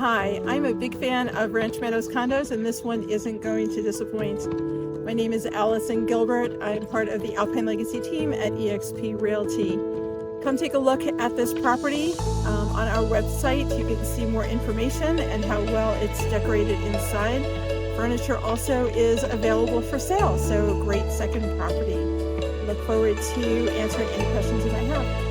Hi, I'm a big fan of Ranch Meadow's condos, and this one isn't going to disappoint. My name is Allison Gilbert. I'm part of the Alpine Legacy team at eXp Realty. Come take a look at this property on our website. You can see more information and how well it's decorated inside. Furniture also is available for sale, so great second property. Look forward to answering any questions you might have.